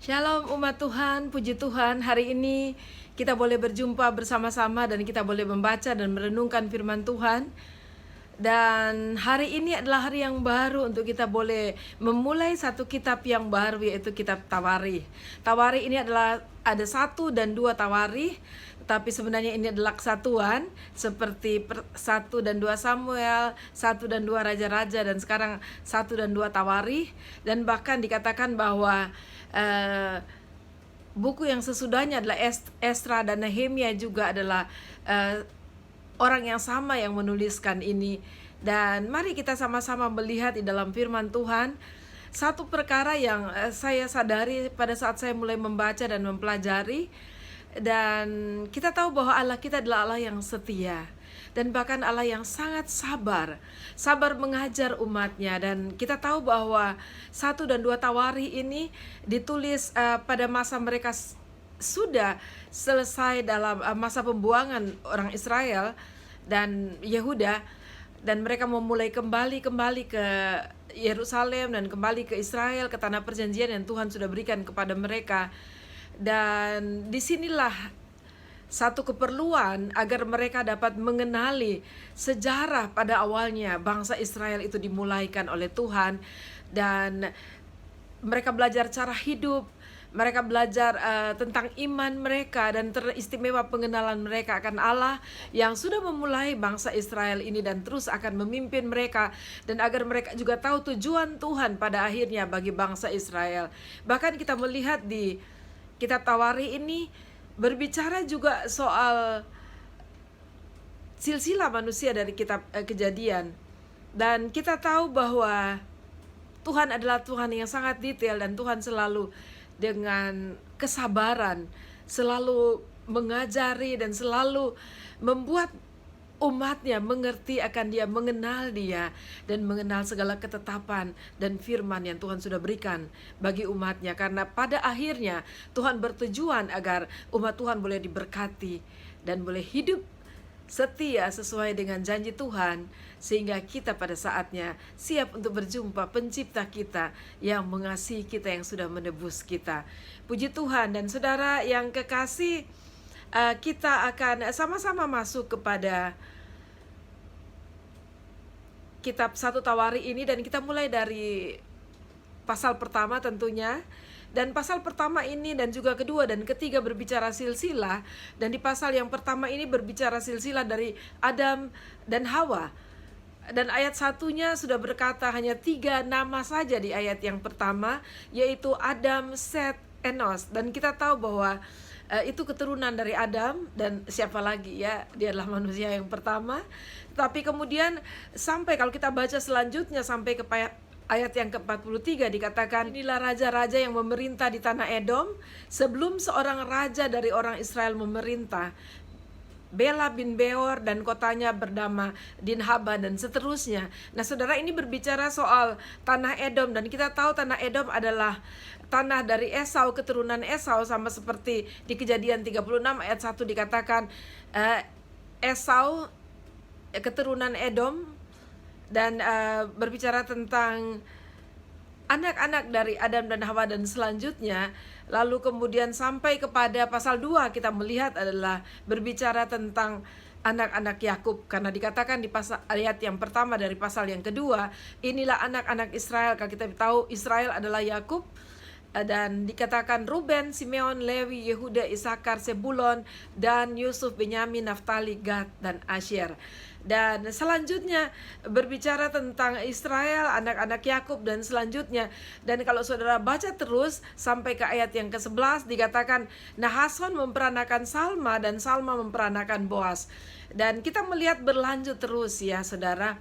Shalom umat Tuhan, puji Tuhan. Hari ini kita boleh berjumpa bersama-sama dan kita boleh membaca dan merenungkan firman Tuhan. Dan hari ini adalah hari yang baru untuk kita boleh memulai satu kitab yang baru, yaitu kitab Tawarikh. Tawarikh ini adalah ada 1 dan 2 Tawarikh, tapi sebenarnya ini adalah kesatuan seperti 1 dan 2 Samuel, 1 dan 2 Raja-Raja, dan sekarang 1 dan 2 Tawarikh. Dan bahkan dikatakan bahwa buku yang sesudahnya adalah Esra dan Nehemia juga adalah orang yang sama yang menuliskan ini. Dan mari kita sama-sama melihat di dalam firman Tuhan satu perkara yang saya sadari pada saat saya mulai membaca dan mempelajari. Dan kita tahu bahwa Allah kita adalah Allah yang setia, dan bahkan Allah yang sangat sabar mengajar umatnya. Dan kita tahu bahwa 1 dan 2 Tawarikh ini ditulis pada masa mereka sudah selesai dalam masa pembuangan orang Israel dan Yehuda, dan mereka memulai kembali ke Yerusalem dan kembali ke Israel, ke tanah perjanjian yang Tuhan sudah berikan kepada mereka. Dan disinilah satu keperluan agar mereka dapat mengenali sejarah pada awalnya bangsa Israel itu dimulaikan oleh Tuhan. Dan mereka belajar cara hidup, mereka belajar tentang iman mereka, dan teristimewa pengenalan mereka akan Allah yang sudah memulai bangsa Israel ini dan terus akan memimpin mereka, dan agar mereka juga tahu tujuan Tuhan pada akhirnya bagi bangsa Israel. Bahkan kita melihat di kitab Tawarikh ini berbicara juga soal silsilah manusia dari kitab Kejadian. Dan kita tahu bahwa Tuhan adalah Tuhan yang sangat detail, dan Tuhan selalu dengan kesabaran selalu mengajari dan selalu membuat umatnya mengerti akan Dia, mengenal Dia, dan mengenal segala ketetapan dan firman yang Tuhan sudah berikan bagi umatnya. Karena pada akhirnya Tuhan bertujuan agar umat Tuhan boleh diberkati dan boleh hidup setia sesuai dengan janji Tuhan, sehingga kita pada saatnya siap untuk berjumpa pencipta kita yang mengasihi kita, yang sudah menebus kita. Puji Tuhan. Dan saudara yang kekasih, kita akan sama-sama masuk kepada kitab 1 Tawarikh ini, dan kita mulai dari pasal pertama tentunya. Dan pasal pertama ini dan juga kedua dan ketiga berbicara silsilah. Dan di pasal yang pertama ini berbicara silsilah dari Adam dan Hawa. Dan ayat satunya sudah berkata hanya 3 nama saja di ayat yang pertama, yaitu Adam, Set, Enos. Dan kita tahu bahwa itu keturunan dari Adam, dan siapa lagi ya, dia adalah manusia yang pertama. Tapi kemudian sampai kalau kita baca selanjutnya sampai ke ayat yang ke-43 dikatakan, inilah raja-raja yang memerintah di tanah Edom sebelum seorang raja dari orang Israel memerintah. Bela bin Beor dan kotanya bernama Dinhaba, dan seterusnya. Nah saudara, ini berbicara soal tanah Edom, dan kita tahu tanah Edom adalah tanah dari Esau, keturunan Esau, sama seperti di Kejadian 36 ayat 1 dikatakan Esau keturunan Edom. Dan berbicara tentang anak-anak dari Adam dan Hawa dan selanjutnya. Lalu kemudian sampai kepada pasal 2 kita melihat adalah berbicara tentang anak-anak Yakub, karena dikatakan di pasal ayat yang pertama dari pasal yang kedua, inilah anak-anak Israel. Kalau kita tahu Israel adalah Yakub, dan dikatakan Ruben, Simeon, Lewi, Yehuda, Isakar, Sebulon, dan Yusuf, Benyamin, Naftali, Gad, dan Asyer. Dan selanjutnya berbicara tentang Israel, anak-anak Yakub, dan selanjutnya. Dan kalau saudara baca terus sampai ke ayat yang ke-11 dikatakan Nahason memperanakan Salma, dan Salma memperanakan Boas. Dan kita melihat berlanjut terus ya saudara.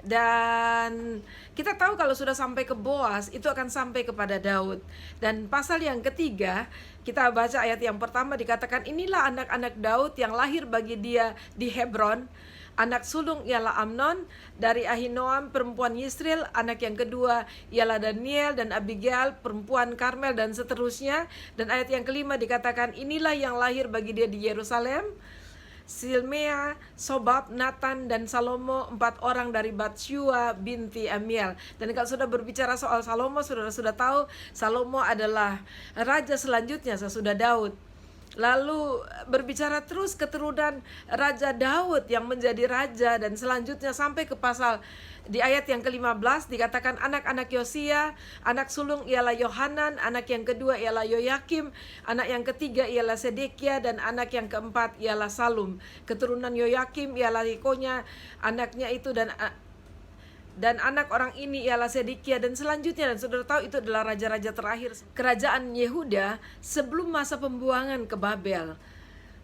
Dan kita tahu kalau sudah sampai ke Boas itu akan sampai kepada Daud. Dan pasal yang ketiga kita baca ayat yang pertama dikatakan, inilah anak-anak Daud yang lahir bagi dia di Hebron. Anak sulung ialah Amnon dari Ahinoam perempuan Yisril. Anak yang kedua ialah Daniel dan Abigail perempuan Karmel, dan seterusnya. Dan ayat yang kelima dikatakan inilah yang lahir bagi dia di Yerusalem. Silmea, Sobab, Nathan, dan Salomo, 4 orang dari Batsyua binti Amiel. Dan kalau sudah berbicara soal Salomo, saudara sudah tahu Salomo adalah raja selanjutnya sesudah Daud. Lalu berbicara terus keturunan Raja Daud yang menjadi raja, dan selanjutnya sampai ke pasal di ayat yang ke-15 dikatakan anak-anak Yosia, anak sulung ialah Yohanan, anak yang kedua ialah Yoyakim, anak yang ketiga ialah Sedekia, dan anak yang keempat ialah Salum. Keturunan Yoyakim ialah Yekonya, anaknya itu, dan anak orang ini ialah Sedekia, dan selanjutnya. Dan saudara tahu itu adalah raja-raja terakhir kerajaan Yehuda sebelum masa pembuangan ke Babel,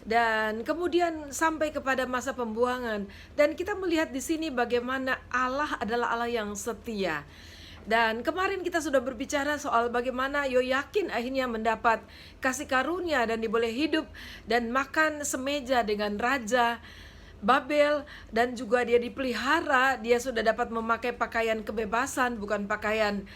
dan kemudian sampai kepada masa pembuangan. Dan kita melihat di sini bagaimana Allah adalah Allah yang setia. Dan kemarin kita sudah berbicara soal bagaimana Yoyakin akhirnya mendapat kasih karunia dan diboleh hidup dan makan semeja dengan raja Babel, dan juga dia dipelihara, dia sudah dapat memakai pakaian kebebasan, bukan pakaian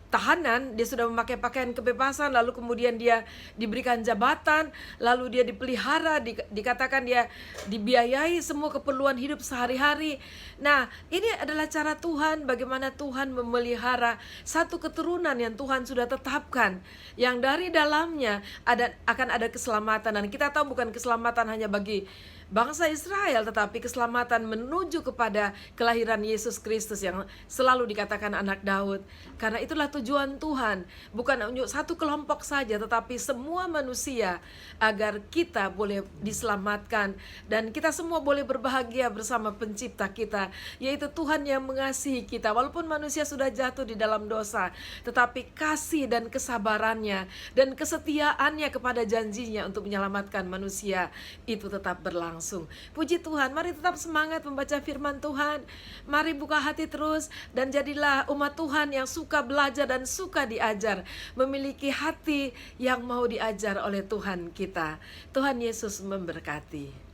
tahanan. Dia sudah memakai pakaian kebebasan, lalu kemudian dia diberikan jabatan, lalu dia dipelihara, dikatakan dia dibiayai semua keperluan hidup sehari-hari. Nah, ini adalah cara Tuhan, bagaimana Tuhan memelihara satu keturunan yang Tuhan sudah tetapkan, yang dari dalamnya akan ada keselamatan. Dan kita tahu bukan keselamatan hanya bagi bangsa Israel, tetapi keselamatan menuju kepada kelahiran Yesus Kristus yang selalu dikatakan anak Daud. Karena itulah tujuan Tuhan, bukan untuk satu kelompok saja, tetapi semua manusia, agar kita boleh diselamatkan dan kita semua boleh berbahagia bersama pencipta kita, yaitu Tuhan yang mengasihi kita. Walaupun manusia sudah jatuh di dalam dosa, tetapi kasih dan kesabarannya dan kesetiaannya kepada janjinya untuk menyelamatkan manusia itu tetap berlangsung. Puji Tuhan, mari tetap semangat membaca firman Tuhan. Mari buka hati terus dan jadilah umat Tuhan yang suka belajar dan suka diajar, memiliki hati yang mau diajar oleh Tuhan kita. Tuhan Yesus memberkati.